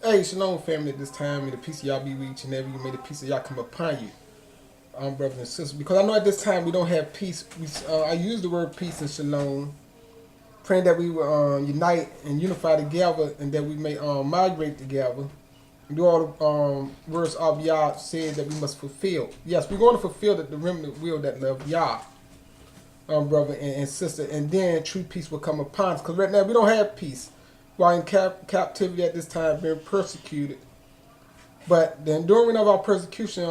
Hey, shalom family at this time. May the peace of y'all be with each and every you. May the peace of y'all come upon you, brothers and sisters. Because I know at this time we don't have peace. I use the word peace and shalom, praying that we will unite and unify together and that we may migrate together and do all the words of Yah said that we must fulfill. Yes, we're going to fulfill the remnant will that love Yah, brother and sister. And then true peace will come upon us. Because right now we don't have peace. While in captivity at this time, being persecuted. But the enduring of our persecution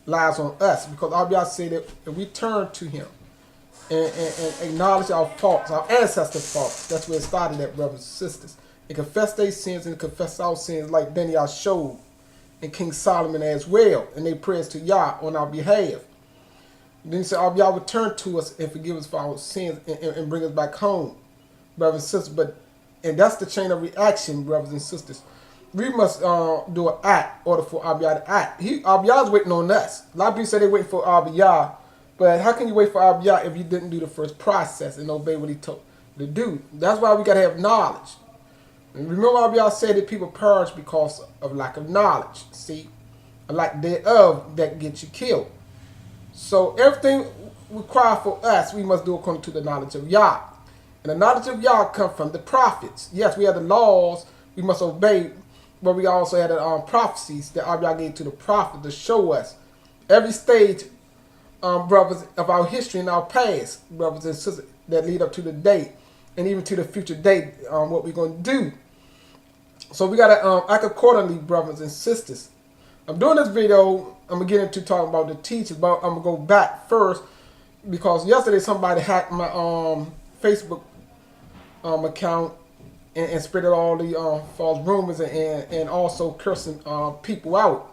lies on us because Abiyah said that if we turn to Him and acknowledge our faults, our ancestors' faults, that's where it started at, brothers and sisters, and confess their sins and confess our sins like Daniel showed and King Solomon as well, and they prayers to Yah on our behalf. And then he said, Abiyah will turn to us and forgive us for our sins and bring us back home, brothers and sisters. And that's the chain of reaction, brothers and sisters. We must do an act in order for Abiyah to act. Abiyah's waiting on us. A lot of people say they're waiting for Abiyah, but how can you wait for Abiyah if you didn't do the first process and obey what he told you to do? That's why we got to have knowledge. And remember Abiyah said that people perish because of lack of knowledge. See, a lack thereof that gets you killed. So everything required for us, we must do according to the knowledge of Yah. And the knowledge of Yah comes from the prophets. Yes, we have the laws we must obey, but we also had the prophecies that Abiyah gave to the prophet to show us every stage, brothers, of our history and our past, brothers and sisters, that lead up to the day and even to the future day, what we're going to do. So we got to act accordingly, brothers and sisters. I'm doing this video, I'm going to get into talking about the teachers, but I'm going to go back first because yesterday somebody hacked my Facebook account and spread all the false rumors and also cursing people out.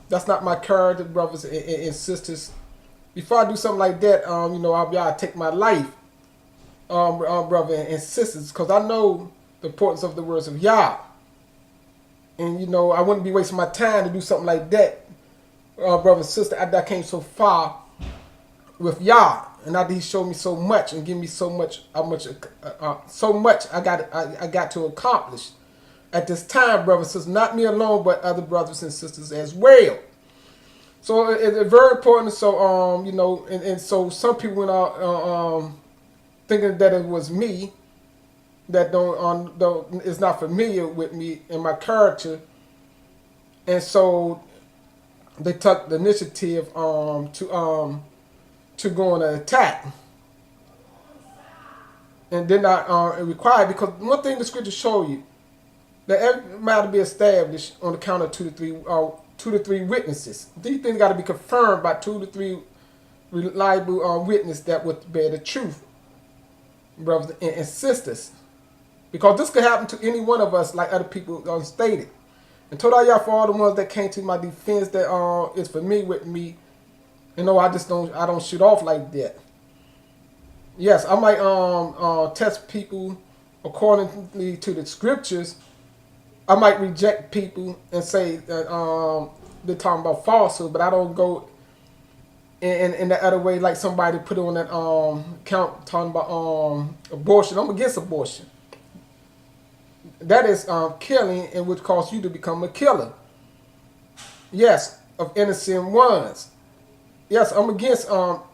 That's not my character, brothers and sisters. Before I do something like that, I'll be able to take my life, brother and sisters, because I know the importance of the words of Yah. And, I wouldn't be wasting my time to do something like that, brother and sister, after I came so far with Yah. And after He showed me so much and give me so much, so much I got to accomplish at this time, brothers and sisters. Not me alone, but other brothers and sisters as well. So it's very important. So and so some people went out thinking that it was me that don't is not familiar with me and my character, and so they took the initiative to go on an attack, and did not require, because one thing the scriptures show you that every matter be established on the count of two to three witnesses. These things got to be confirmed by 2 to 3 reliable witnesses that would bear the truth, brothers and sisters. Because this could happen to any one of us, like other people stated. And told y'all for all the ones that came to my defense that is familiar with me, I don't shoot off like that. Yes, I might test people accordingly to the scriptures. I might reject people and say that they're talking about falsehood, but I don't go in the other way like somebody put on that count talking about abortion. I'm against abortion. That is killing, and would cause you to become a killer. Yes, of innocent ones. Yes, I'm against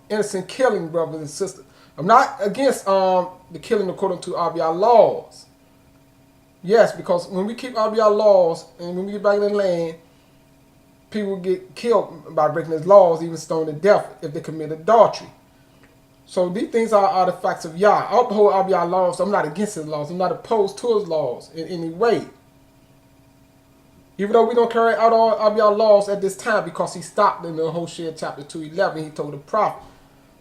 innocent killing, brothers and sisters. I'm not against the killing according to Abiyah laws. Yes, because when we keep Abiyah laws and when we get back in the land, people get killed by breaking His laws, even stoned to death if they commit adultery. So these things are artifacts of Yah. I uphold Abiyah laws. So I'm not against His laws. I'm not opposed to His laws in any way. Even though we don't carry out all Abiyah laws at this time, because He stopped in the Hosea chapter 2:11, He told the prophet,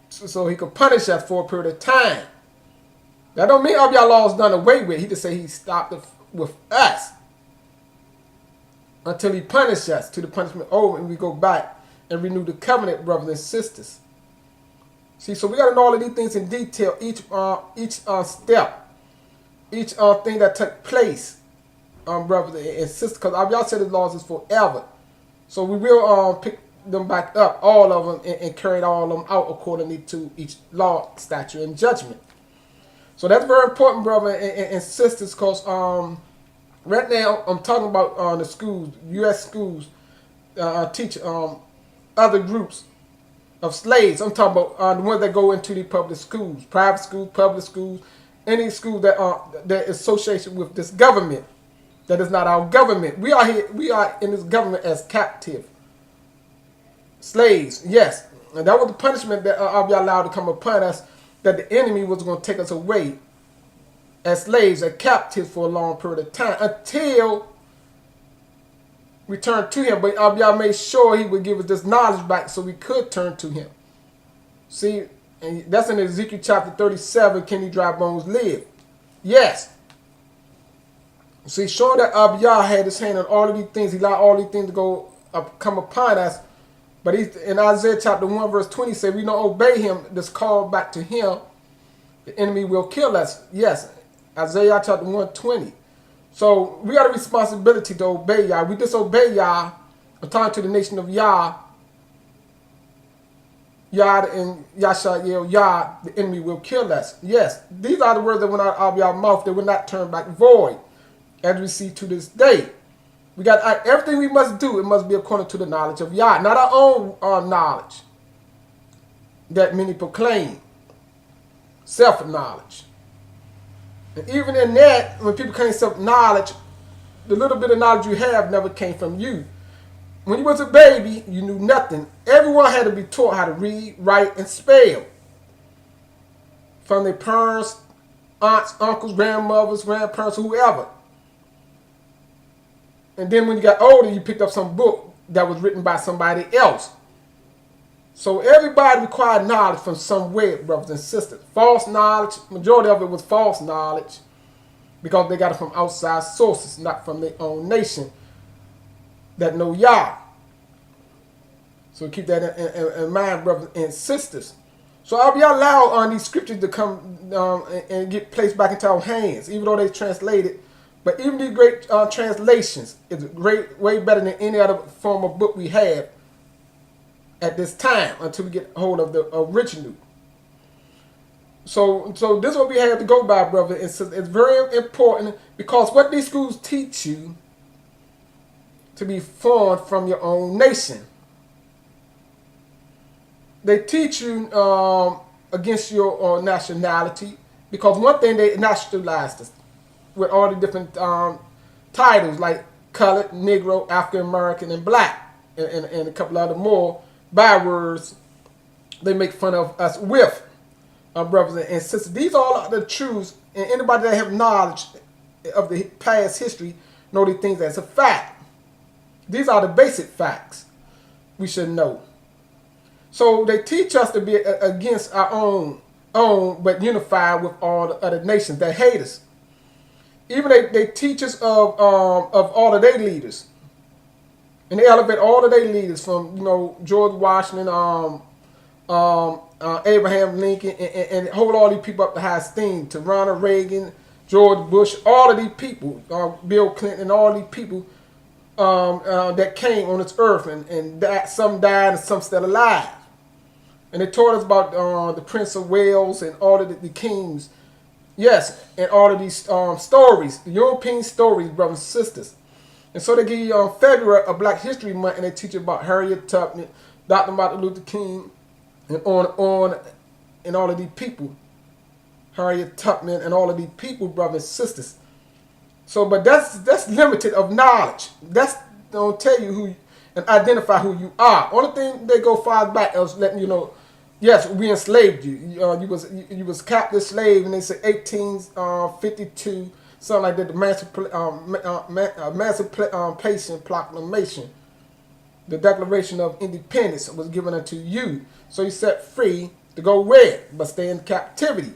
so He could punish us for a period of time. That don't mean Abiyah laws done away with. He just say He stopped it with us until He punished us to the punishment over, and we go back and renew the covenant, brothers and sisters. See, so we got to know all of these things in detail, each step, each thing that took place, brothers and sisters, because Abiyah said His laws is forever. So we will pick them back up, all of them, and carry all of them out accordingly to each law, statute, and judgment. So that's very important, brother and sisters, because Right now, I'm talking about the schools, U.S. schools, teach other groups of slaves. I'm talking about the ones that go into the public schools, private schools, public schools, any school that that is associated with this government. That is not our government. We are here. We are in this government as captive slaves. Yes, and that was the punishment that I'll be allowed to come upon us. That the enemy was going to take us away as slaves, as captives for a long period of time until we turn to him. But Abiyah made sure he would give us this knowledge back so we could turn to him. See, and that's in Ezekiel chapter 37. Can these dry bones live? Yes. See, showing that Abiyah had his hand on all of these things. He allowed all these things to go come upon us. But in Isaiah chapter 1 verse 20 said, we don't obey him, this call back to him, the enemy will kill us. Yes, Isaiah chapter 1:20. So we got a responsibility to obey Yah. We disobey Yah, I'm talking to the nation of Yah, Yah and Yashael Yah, the enemy will kill us. Yes, these are the words that went out of your mouth. They will not turn back void, as we see to this day. We got everything we must do. It must be according to the knowledge of Yah, not our own knowledge that many proclaim, self-knowledge. And even in that, when people claim self-knowledge, the little bit of knowledge you have never came from you. When you was a baby, you knew nothing. Everyone had to be taught how to read, write, and spell. From their parents, aunts, uncles, grandmothers, grandparents, whoever. And then when you got older, you picked up some book that was written by somebody else. So everybody required knowledge from somewhere, brothers and sisters. False knowledge, majority of it was false knowledge because they got it from outside sources, not from their own nation that know Yah. So keep that in mind, brothers and sisters. So I'll be allowed on these scriptures to come and get placed back into our hands, even though they translated. But even these great translations is great, way better than any other form of book we have at this time until we get hold of the original. So this is what we have to go by, brother. It's very important because what these schools teach you to be formed from your own nation. They teach you against your nationality because one thing they nationalized us with all the different titles like colored, Negro, African American, and black, and a couple other more bywords they make fun of us with, brothers and sisters. These are all the truths, and anybody that have knowledge of the past history know these things as a fact. These are the basic facts we should know. So they teach us to be against our own, but unified with all the other nations that hate us. Even they teach us of all of their leaders. And they elevate all of their leaders from, George Washington, Abraham Lincoln, and hold all these people up to high esteem. To Ronald Reagan, George Bush, all of these people, Bill Clinton, and all these people that came on this earth. And some died and some still alive. And they taught us about the Prince of Wales and all of the kings. Yes, and all of these stories, the European stories, brothers and sisters. And so they give you February of Black History Month, and they teach you about Harriet Tubman, Dr. Martin Luther King, and on, and all of these people. Harriet Tubman and all of these people, brothers and sisters. So, but that's limited of knowledge. That's don't tell you who and identify who you are. Only thing they go far back is letting you know. Yes, we enslaved you. You was captive slave, and they said 1852, something like that. The Emancipation Proclamation, the Declaration of Independence was given unto you. So you set free to go where? But stay in captivity.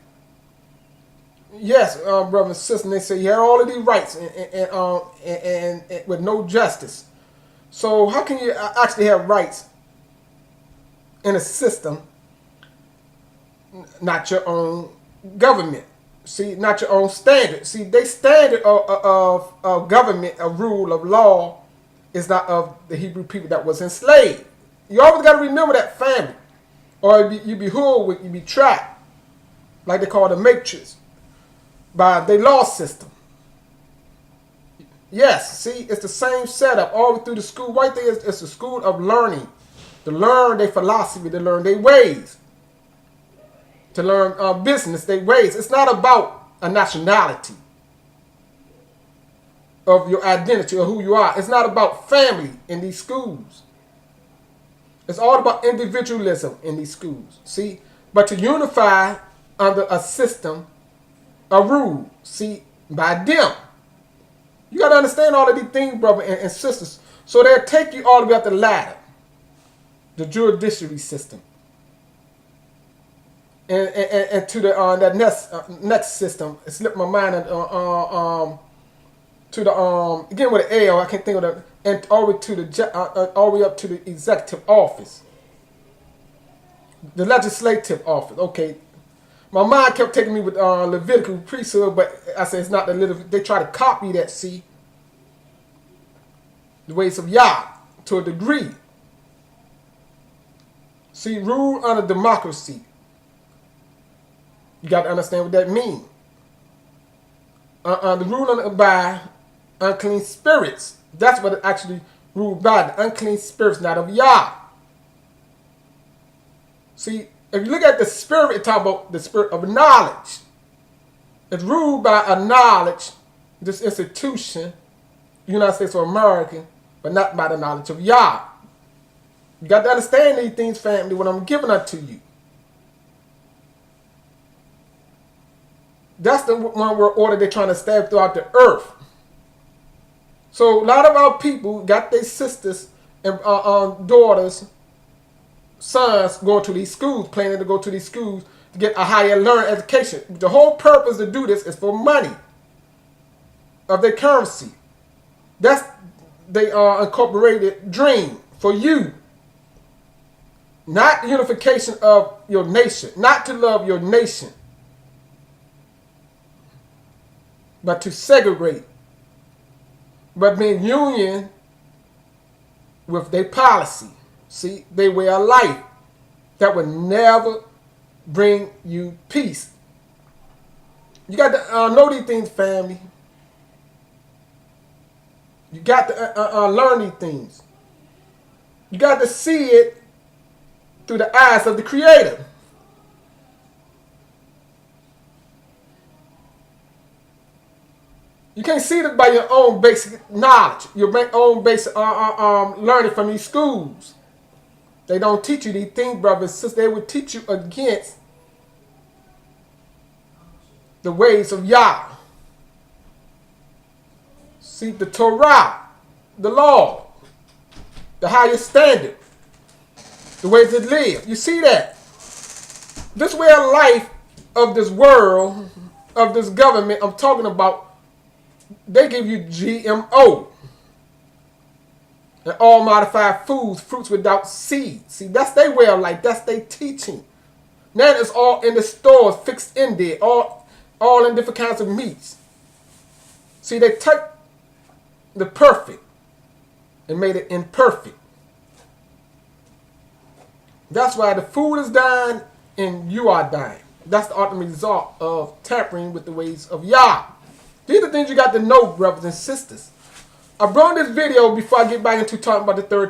Yes, brothers and sisters, and they say you have all of these rights and with no justice. So how can you actually have rights in a system? Not your own government. See, not your own standard. See, they standard of government, a rule of law, is not of the Hebrew people that was enslaved. You always got to remember that family, or you be hoodwinked, you be trapped, like they call the matrix, by their law system. Yes, see, it's the same setup all the way through the school. Right there, it's the school of learning. To learn their philosophy, to learn their ways. To learn business, their ways. It's not about a nationality of your identity or who you are. It's not about family in these schools. It's all about individualism in these schools. See, but to unify under a system, a rule, see, by them. You got to understand all of these things, brother and sisters. So they'll take you all the way up the ladder, the judiciary system, and to the that next system. It slipped my mind. To the again with an L, I can't think of the, and all the way to the all the way up to the executive office, the legislative office. Okay, my mind kept taking me with Levitical priesthood, but I said it's not the little. They try to copy that. See, the ways of Yah to a degree. See, rule under democracy. You got to understand what that means. The rule under by unclean spirits. That's what it actually ruled by. The unclean spirits, not of Yah. See, if you look at the spirit, it's talking about the spirit of knowledge. It's ruled by a knowledge, this institution, United States of America, but not by the knowledge of Yah. You got to understand these things, family, when I'm giving unto you. That's the one world order they're trying to stab throughout the earth. So a lot of our people got their sisters and daughters, sons going to these schools, planning to go to these schools to get a higher learned education. The whole purpose to do this is for money of their currency. That's they incorporated dream for you. Not unification of your nation, not to love your nation, but to segregate, but being union with their policy. See, they way of life that would never bring you peace. You got to know these things, family. You got to learn these things. You got to see it through the eyes of the Creator. You can't see it by your own basic knowledge, your own basic learning from these schools. They don't teach you these things, brothers and sisters. They will teach you against the ways of Yah. See, the Torah, the law, the highest standard, the ways it live. You see that? This way of life of this world, of this government I'm talking about, they give you GMO and all modified foods, fruits without seed. See, that's their way of life. That's their teaching. Now it's all in the stores, fixed in there, all in different kinds of meats. See, they took the perfect and made it imperfect. That's why the food is dying and you are dying. That's the ultimate result of tampering with the ways of Yah. These are things you got to know, brothers and sisters. I brought this video before I get back into talking about the third